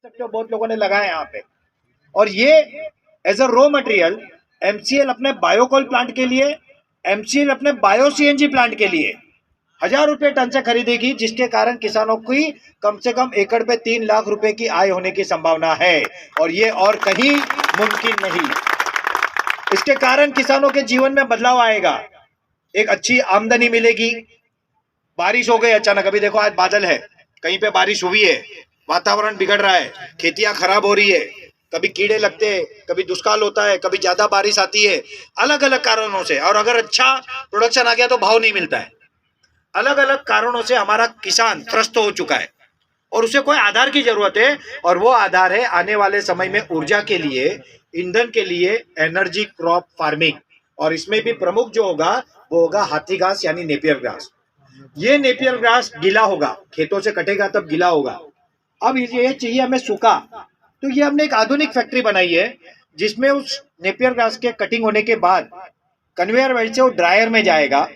सकते हो बहुत लोगों ने लगाया यहाँ पे। और ये as a raw material MCL अपने बायोकोल प्लांट के लिए, एमसीएल अपने बायो सीएनजी प्लांट के लिए 1000 रुपये टन से खरीदेगी, जिसके कारण किसानों की कम से कम एकड़ पे 3 लाख रुपए की आय होने की संभावना है, और ये और कहीं मुमकिन नहीं। इसके कारण किसानों के जीवन में बदलाव आएगा, एक अच्छी आमदनी मिलेगी। बारिश हो गई अचानक, अभी देखो आज बादल है, कहीं पे बारिश हुई है, वातावरण बिगड़ रहा है, खेतियां खराब हो रही है, कभी कीड़े लगते हैं, कभी दुष्काल होता है, कभी ज्यादा बारिश आती है, अलग अलग कारणों से। और अगर अच्छा प्रोडक्शन आ गया तो भाव नहीं मिलता है। अलग अलग कारणों से हमारा किसान त्रस्त हो चुका है और उसे कोई आधार की जरूरत है, और वो आधार है आने वाले समय में ऊर्जा के लिए, ईंधन के लिए एनर्जी क्रॉप फार्मिंग। और इसमें भी प्रमुख जो होगा वो होगा हाथी घास यानी नेपियर ग्रास। ये नेपियर ग्रास गीला होगा, खेतों से कटेगा तब गीला होगा। अब ये चाहिए हमें सूखा, तो ये हमने एक आधुनिक फैक्ट्री बनाई है जिसमें उस नेपियर ग्रास के कटिंग होने के बाद कन्वेयर बेल्ट से वो ड्रायर में जाएगा,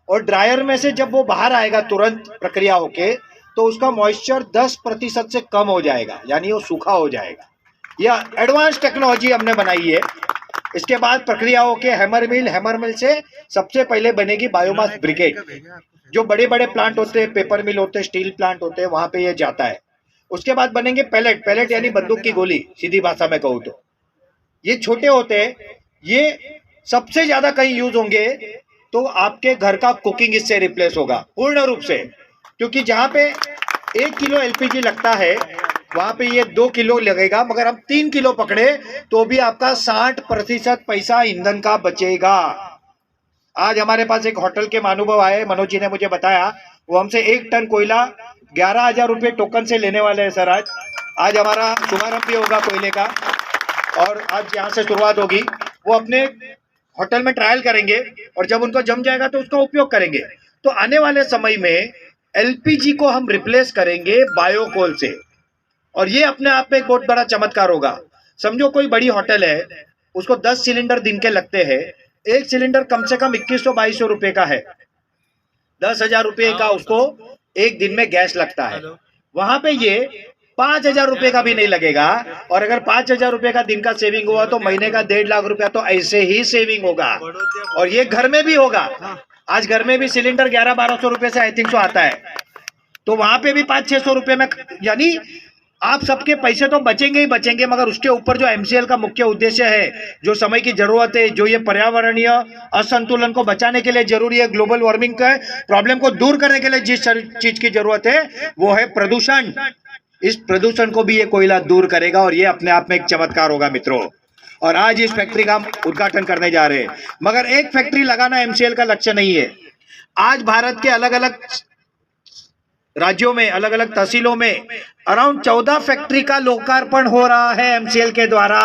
और ड्रायर में से जब वो बाहर आएगा तुरंत प्रक्रिया होके, तो उसका मॉइस्चर 10% से कम हो जाएगा, यानी वो सूखा हो जाएगा। यह एडवांस टेक्नोलॉजी हमने बनाई है। इसके बाद प्रक्रिया होके हैमर मिल से सबसे पहले बनेगी बायोमास ब्रिकेट। जो बड़े बड़े प्लांट होते हैं, पेपर मिल होते हैं, स्टील प्लांट होते हैं, वहां पे ये जाता है। उसके बाद बनेंगे पैलेट यानी बंदूक की गोली, सीधी भाषा में कहूँ तो। ये छोटे होते हैं, ये सबसे ज्यादा कहीं यूज होंगे तो आपके घर का कुकिंग इससे रिप्लेस होगा पूर्ण रूप से, क्योंकि जहां पे 1 किलो एलपीजी लगता है वहां पे ये 2 किलो लगेगा, मगर हम 3 किलो पकड़े तो भी आपका 60% पैसा ईंधन का बचेगा। आज हमारे पास एक होटल के महानुभव आए, मनोज जी ने मुझे बताया, वो हमसे 1 टन कोयला 11,000 रुपये टोकन से लेने वाले हैं सर। आज हमारा शुभारंभ भी होगा कोयले का, और आज यहाँ से शुरुआत होगी। वो अपने होटल में ट्रायल करेंगे और जब उनको जम जाएगा तो उसका उपयोग करेंगे। तो आने वाले समय में एलपीजी को हम रिप्लेस करेंगे बायोकोल से, और ये अपने आप में एक बहुत बड़ा चमत्कार होगा। समझो कोई बड़ी होटल है, उसको 10 सिलेंडर दिन के लगते हैं, एक सिलेंडर कम से कम 2100-2200 रुपए का है, 10,000 रुपये का उसको एक दिन में गैस लगता है। वहां पे ये 5,000 रुपये का भी नहीं लगेगा, और अगर 5,000 रुपये का दिन का सेविंग हुआ तो महीने का 1.5 लाख रुपया तो ऐसे ही सेविंग होगा। और ये घर में भी होगा। आज घर में भी सिलेंडर 1100-1200 रुपये से आई थिंक सो आता है, तो वहां पे भी 500-600 रुपये में, यानी आप सबके पैसे तो बचेंगे ही बचेंगे, मगर उसके ऊपर जो एमसीएल का मुख्य उद्देश्य है, जो समय की जरूरत है, जो ये पर्यावरणीय असंतुलन को बचाने के लिए जरूरी है, ग्लोबल वार्मिंग के प्रॉब्लम को दूर करने के लिए जिस चीज की जरूरत है वो है प्रदूषण। इस प्रदूषण को भी ये कोयला दूर करेगा, और ये अपने आप में एक चमत्कार होगा मित्रों। और आज इस फैक्ट्री का हम उद्घाटन करने जा रहे हैं। मगर एक फैक्ट्री लगाना एमसीएल का लक्ष्य नहीं है। आज भारत के अलग अलग राज्यों में, अलग अलग तहसीलों में अराउंड 14 फैक्ट्री का लोकार्पण हो रहा है एमसीएल के द्वारा।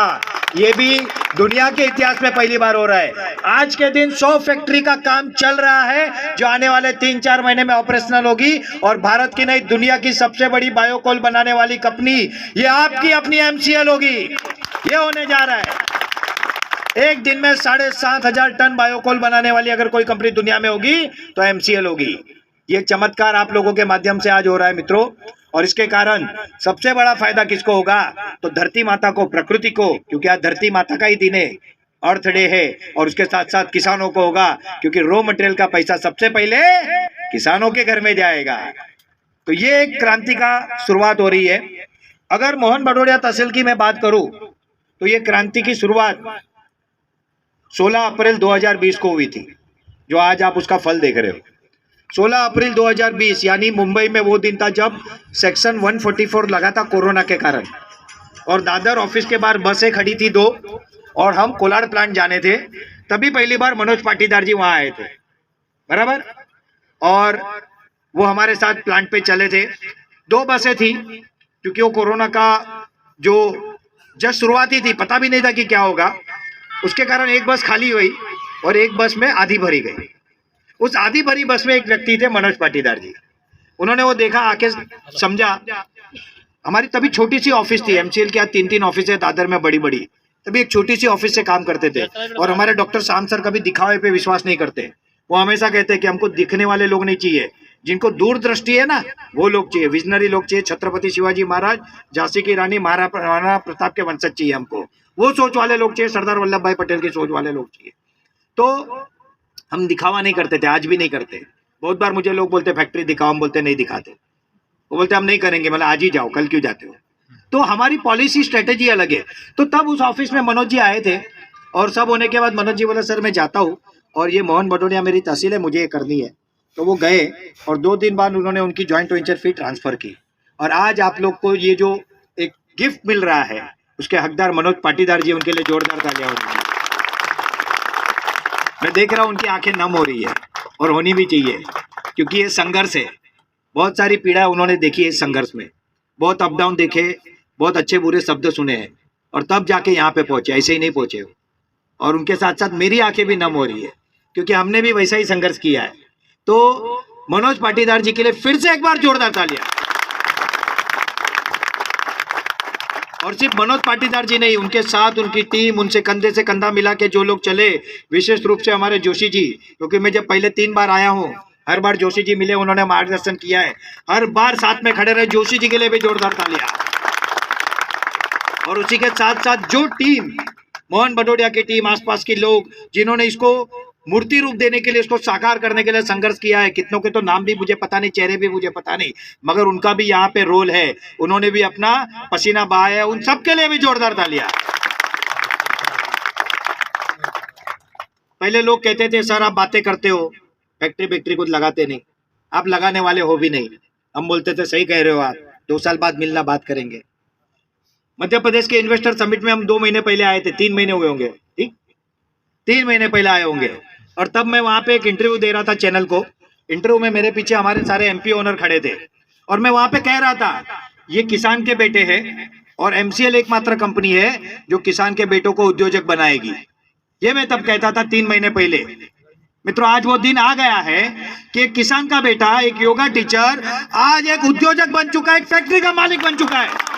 ये भी दुनिया के इतिहास में पहली बार हो रहा है। आज के दिन 100 फैक्ट्री का काम चल रहा है, जो आने वाले 3-4 महीने में ऑपरेशनल होगी, और भारत की नहीं दुनिया की सबसे बड़ी बायोकोल बनाने वाली कंपनी ये आपकी अपनी एमसीएल होगी। ये होने जा रहा है। एक दिन में 7,500 टन बायोकोल बनाने वाली अगर कोई कंपनी दुनिया में होगी तो एमसीएल होगी। ये चमत्कार आप लोगों के माध्यम से आज हो रहा है मित्रों, और इसके कारण सबसे बड़ा फायदा किसको होगा तो धरती माता को, प्रकृति को, क्योंकि आज धरती माता का ही दिन है, अर्थ डे है, और उसके साथ साथ किसानों को होगा, क्योंकि रॉ मटेरियल का पैसा सबसे पहले किसानों के घर में जाएगा। तो ये एक क्रांति का शुरुआत हो रही है। अगर मोहन भदौरिया तहसील की मैं बात करूं तो ये क्रांति की शुरुआत 16 अप्रैल 2020 को हुई थी, जो आज आप उसका फल देख रहे हो। 16 अप्रैल 2020 यानी मुंबई में वो दिन था जब सेक्शन 144 लगा था कोरोना के कारण, और दादर ऑफिस के बाहर बसें खड़ी थी 2, और हम कोलाड़ प्लांट जाने थे। तभी पहली बार मनोज पाटीदार जी वहां आए थे, बराबर, और वो हमारे साथ प्लांट पे चले थे। 2 बसें थी, क्योंकि वो कोरोना का जो जस्ट शुरुआती थी, पता भी नहीं था कि क्या होगा, उसके कारण एक बस खाली हुई और एक बस में आधी भरी गई। उस आधी भरी बस में एक व्यक्ति थे मनोज पाटीदार जी। उन्होंने वो देखा, आके समझा। हमारी तभी छोटी सी ऑफिस थी, एमसीएल की 3-3 ऑफिस है दादर में बड़ी बड़ी, तभी एक छोटी सी ऑफिस से काम करते थे। और हमारे डॉक्टर शाम सर कभी दिखावे पे विश्वास नहीं करते, वो हमेशा कहते हैं कि हमको दिखने वाले लोग नहीं चाहिए, जिनको दूरदृष्टि है ना, वो लोग चाहिए, विजनरी लोग चाहिए। छत्रपति शिवाजी महाराज, झांसी की रानी, महाराणा प्रताप के वंशज चाहिए हमको, वो सोच वाले लोग चाहिए, सरदार वल्लभ भाई पटेल की सोच वाले लोग चाहिए। तो हम दिखावा नहीं करते थे, आज भी नहीं करते। बहुत बार मुझे लोग बोलते फैक्ट्री दिखाओ, हम बोलते नहीं दिखाते। वो बोलते हम नहीं करेंगे, मतलब आज ही जाओ, कल क्यों जाते हो। तो हमारी पॉलिसी स्ट्रेटेजी अलग है। तो तब उस ऑफिस में मनोज जी आए थे और सब होने के बाद मनोज जी बोला सर मैं जाता हूँ और ये मोहन भदौरिया मेरी तहसील है, मुझे ये करनी है। तो वो गए और 2 दिन बाद उन्होंने उनकी ज्वाइंट वेंचर फी ट्रांसफर की और आज आप लोग को ये जो एक गिफ्ट मिल रहा है उसके हकदार मनोज पाटीदार जी, उनके लिए जोरदार तालियां होनी चाहिए। मैं देख रहा हूँ उनकी आंखें नम हो रही है और होनी भी चाहिए, क्योंकि ये संघर्ष है। बहुत सारी पीड़ा उन्होंने देखी है इस संघर्ष में, बहुत अप डाउन देखे, बहुत अच्छे बुरे शब्द सुने हैं और तब जाके यहाँ पे पहुंचे, ऐसे ही नहीं पहुंचे। और उनके साथ साथ मेरी आंखें भी नम हो रही है, क्योंकि हमने भी वैसा ही संघर्ष किया है। तो मनोज पाटीदार जी के लिए फिर से एक बार जोरदार तालियां। और सिर्फ मनोज पाटीदार जी नहीं, उनके साथ उनकी टीम, उनसे कंधे से कंधा मिला के जो लोग चले, विशेष रूप से हमारे जोशी जी, क्योंकि मैं जब पहले 3 बार आया हूँ, हर बार जोशी जी मिले, उन्होंने मार्गदर्शन किया है, हर बार साथ में खड़े रहे। जोशी जी के लिए भी जोरदार तालियां। और उसी के साथ साथ जो टीम, मोहन भदौरिया की टीम, आसपास के लोग जिन्होंने इसको मूर्ति रूप देने के लिए, इसको साकार करने के लिए संघर्ष किया है। कितनों के तो नाम भी मुझे पता नहीं, चेहरे भी मुझे पता नहीं, मगर उनका भी यहाँ पे रोल है, उन्होंने भी अपना पसीना बहाया है। उन सबके लिए भी जोरदार तालियां। पहले लोग कहते थे सर आप बातें करते हो, फैक्ट्री कुछ लगाते नहीं, आप लगाने वाले हो भी नहीं। हम बोलते थे सही कह रहे हो आप, 2 साल बाद मिलना, बात करेंगे। मध्य प्रदेश के इन्वेस्टर समिट में हम 2 महीने पहले आए थे, 3 महीने हुए होंगे, ठीक, 3 महीने पहले आए होंगे। और तब मैं वहां पे एक इंटरव्यू दे रहा था चैनल को। इंटरव्यू में मेरे पीछे हमारे सारे एमपी ओनर खड़े थे और मैं वहां पे कह रहा था ये किसान के बेटे हैं और एमसीएल एकमात्र कंपनी है जो किसान के बेटों को उद्योजक बनाएगी। ये मैं तब कहता था 3 महीने पहले। मित्रों, आज वो दिन आ गया है कि एक किसान का बेटा, एक योगा टीचर आज एक उद्योजक बन चुका है, एक फैक्ट्री का मालिक बन चुका है।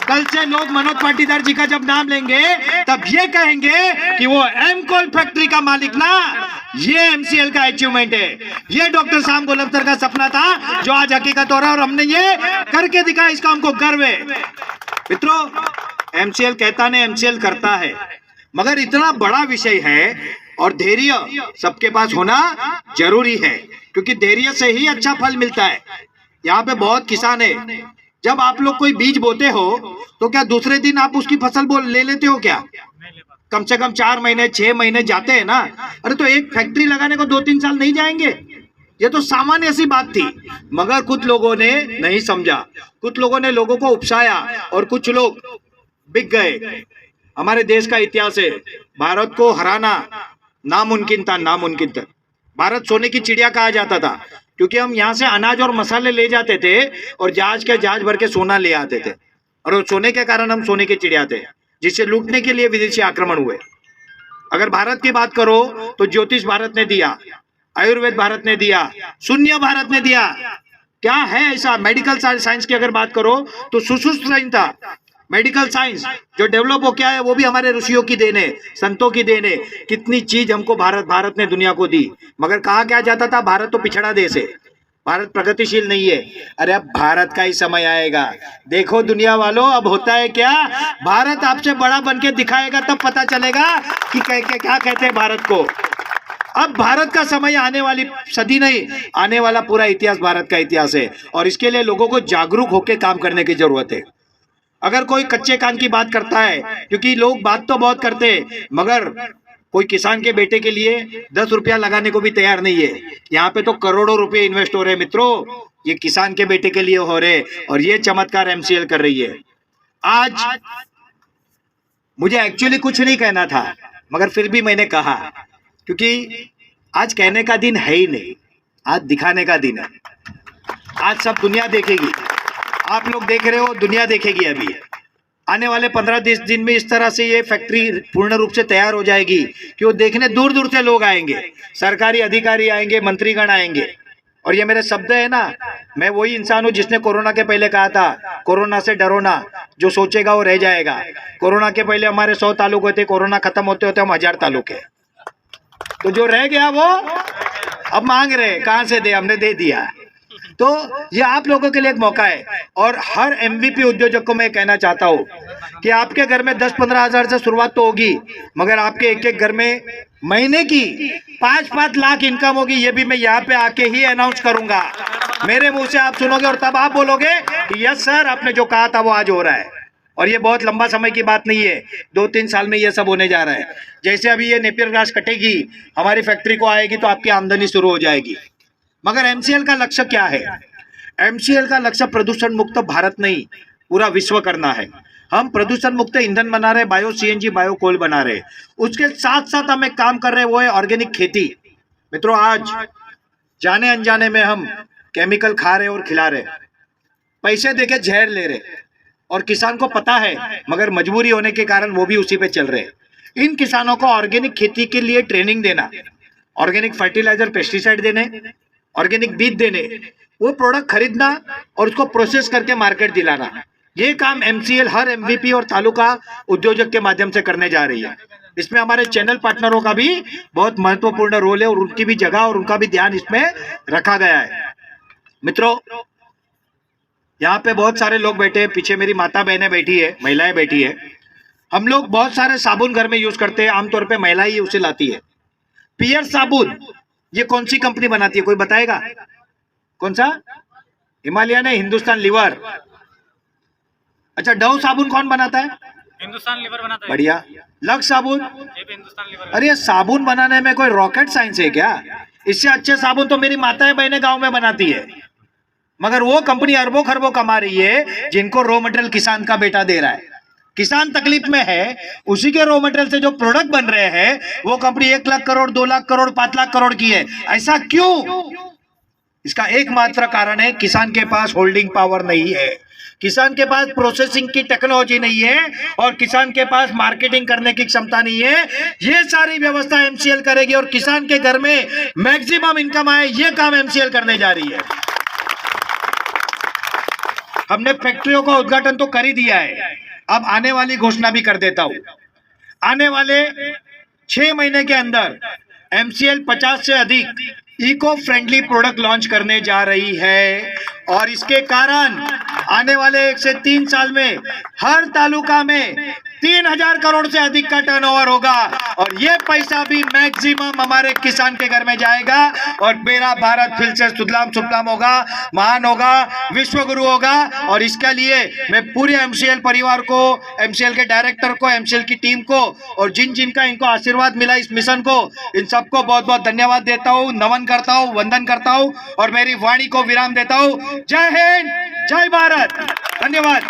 कल से लोग मनोज पाटीदार जी का जब नाम लेंगे तब ये कहेंगे कि वो एमकोल फैक्ट्री का मालिक ना, ये एमसीएल का अचीवमेंट है, ये डॉक्टर श्याम गोलब्तर का सपना था जो आज हकीकत हो रहा है और हमने ये करके दिखाया, इसका हमको गर्व है। मित्रों, एमसीएल कहता नहीं, एमसीएल करता है। मगर इतना बड़ा विषय है और धैर्य सबके पास होना जरूरी है, क्योंकि धैर्य से ही अच्छा फल मिलता है। यहाँ पे बहुत किसान है, जब आप लोग कोई बीज बोते हो तो क्या दूसरे दिन आप उसकी फसल ले लेते हो क्या? कम से कम 4 महीने 6 महीने जाते हैं ना। अरे तो एक फैक्ट्री लगाने को 2-3 साल नहीं जाएंगे? ये तो सामान्य सी बात थी, मगर कुछ लोगों ने नहीं समझा, कुछ लोगों ने लोगों को उकसाया और कुछ लोग बिक गए। हमारे देश का इतिहास है, भारत को हराना नामुमकिन था, नामुमकिन था। भारत सोने की चिड़िया कहा जाता था, क्योंकि हम यहाँ से अनाज और मसाले ले जाते थे और जहाज भर के सोना ले आते थे, और उस सोने के कारण हम सोने के चिड़िया थे, जिसे लूटने के लिए विदेशी आक्रमण हुए। अगर भारत की बात करो तो ज्योतिष भारत ने दिया, आयुर्वेद भारत ने दिया, शून्य भारत ने दिया। क्या है ऐसा? मेडिकल साइंस की अगर बात करो तो सुश्रुत था। मेडिकल साइंस जो डेवलप हो क्या है, वो भी हमारे ऋषियों की देन है, संतों की देन है। कितनी चीज हमको भारत ने दुनिया को दी, मगर कहा क्या जाता था भारत तो पिछड़ा देश है, भारत प्रगतिशील नहीं है। अरे अब भारत का ही समय आएगा। देखो दुनिया वालों, अब होता है क्या, भारत आपसे बड़ा बन के दिखाएगा, तब पता चलेगा कि क्या कहते हैं भारत को। अब भारत का समय, आने वाली सदी नहीं, आने वाला पूरा इतिहास भारत का इतिहास है, और इसके लिए लोगों को जागरूक होकर काम करने की जरूरत है। अगर कोई कच्चे कान की बात करता है, क्योंकि लोग बात तो बहुत करते हैं, मगर कोई किसान के बेटे के लिए 10 रुपया लगाने को भी तैयार नहीं है। यहाँ पे तो करोड़ों रुपए इन्वेस्ट हो रहे हैं मित्रों, ये किसान के बेटे के लिए हो रहे, और ये चमत्कार एमसीएल कर रही है। आज मुझे एक्चुअली कुछ नहीं कहना था, मगर फिर भी मैंने कहा, क्योंकि आज कहने का दिन है ही नहीं, आज दिखाने का दिन है। आज सब दुनिया देखेगी, आप लोग देख रहे हो, दुनिया देखेगी। अभी आने वाले 15-20 दिन में इस तरह से ये फैक्ट्री पूर्ण रूप से तैयार हो जाएगी कि वो देखने दूर दूर से लोग आएंगे, सरकारी अधिकारी आएंगे, मंत्रीगण आएंगे। और ये मेरे शब्द है ना, मैं वही इंसान हूँ जिसने कोरोना के पहले कहा था, कोरोना से डरो ना, जो सोचेगा वो रह जाएगा। कोरोना के पहले हमारे 100 तालुक थे, कोरोना खत्म होते होते हम 1000 तालुक है, तो जो रह गया वो अब मांग रहे, कहाँ से दे, हमने दे दिया। तो ये आप लोगों के लिए एक मौका है। और हर एमवीपी उद्योजक को मैं कहना चाहता हूँ कि आपके घर में 10-15 हजार से शुरुआत तो होगी, मगर आपके एक एक घर में महीने की 5-5 लाख इनकम होगी। ये भी मैं यहाँ पे आके ही अनाउंस करूंगा, मेरे मुंह से आप सुनोगे और तब आप बोलोगे यस सर, आपने जो कहा था वो आज हो रहा है। और ये बहुत लंबा समय की बात नहीं है, 2-3 साल में ये सब होने जा रहा है। जैसे अभी ये नेपियर ग्रास कटेगी, हमारी फैक्ट्री को आएगी तो आपकी आमदनी शुरू हो जाएगी। मगर एमसीएल का लक्ष्य क्या है? एमसीएल का लक्ष्य प्रदूषण मुक्त भारत नहीं, पूरा विश्व करना है। हम प्रदूषण मुक्त ईंधन बना रहे, बायो सीएनजी, बायो कोल बना रहे। उसके साथ साथ हम एक काम कर रहे हैं, वो है ऑर्गेनिक खेती। मित्रों, आज जाने अनजाने में हम केमिकल खा रहे और खिला रहे, पैसे देके जहर ले रहे, और किसान को पता है मगर मजबूरी होने के कारण वो भी उसी पे चल रहे। इन किसानों को ऑर्गेनिक खेती के लिए ट्रेनिंग देना, ऑर्गेनिक फर्टिलाइजर पेस्टिसाइड देने, ऑर्गेनिक बीज देने, वो प्रोडक्ट खरीदना और उसको प्रोसेस करके मार्केट दिलाना, ये काम एमसीएल हर एमवीपी और तालुका उद्योजक के माध्यम से करने जा रही है। इसमें हमारे चैनल पार्टनरों का भी बहुत महत्वपूर्ण रोल है और उनकी भी जगह और उनका भी ध्यान इसमें रखा गया है। मित्रों, यहाँ पे बहुत सारे लोग बैठे हैं, पीछे मेरी माता बहनें बैठी है, महिलाएं बैठी है। हम लोग बहुत सारे साबुन घर में यूज करते हैं, आमतौर पे महिला ही उसे लाती है। पियर साबुन ये कौन सी कंपनी बनाती है, कोई बताएगा? कौन सा? हिमालय ने, हिंदुस्तान लीवर। अच्छा, डव साबुन कौन बनाता है? हिंदुस्तान लीवर बनाता है। बढ़िया। लक्स साबुन? ये भी हिंदुस्तान लीवर। अरे साबुन बनाने में कोई रॉकेट साइंस है क्या? इससे अच्छे साबुन तो मेरी माताएं बहनें गांव में बनाती है। मगर वो कंपनी अरबों खरबों कमा रही है, जिनको रॉ मटेरियल किसान का बेटा दे रहा है। किसान तकलीफ में है, उसी के रॉ मटेरियल से जो प्रोडक्ट बन रहे हैं वो कंपनी 1 लाख करोड़, 2 लाख करोड़, 5 लाख करोड़ की है। ऐसा क्यों? इसका एकमात्र कारण है किसान के पास होल्डिंग पावर नहीं है, किसान के पास प्रोसेसिंग की टेक्नोलॉजी नहीं है, और किसान के पास मार्केटिंग करने की क्षमता नहीं है। ये सारी व्यवस्था एमसीएल करेगी और किसान के घर में मैक्सिमम इनकम आए, ये काम एमसीएल करने जा रही है। हमने फैक्ट्रियों का उद्घाटन तो कर ही दिया है, अब आने वाली घोषणा भी कर देता हूं। आने वाले 6 महीने के अंदर एमसीएल 50 से अधिक इको फ्रेंडली प्रोडक्ट लॉन्च करने जा रही है, और इसके कारण आने वाले 1 से 3 साल में हर तालुका में 3000 करोड़ से अधिक का टर्नओवर होगा, और ये पैसा भी मैक्सिमम हमारे किसान के घर में जाएगा, और मेरा भारत फिर से सुजलाम सुफलाम होगा, महान होगा, विश्व गुरु होगा। और इसके लिए मैं पूरे एमसीएल परिवार को, एमसीएल के डायरेक्टर को, एमसीएल की टीम को, और जिन जिनका इनको आशीर्वाद मिला इस मिशन को, इन सबको बहुत बहुत धन्यवाद देता हूँ, नमन करता हूँ, वंदन करता हूँ, और मेरी वाणी को विराम देता हूँ। जय हिंद, जय भारत, धन्यवाद।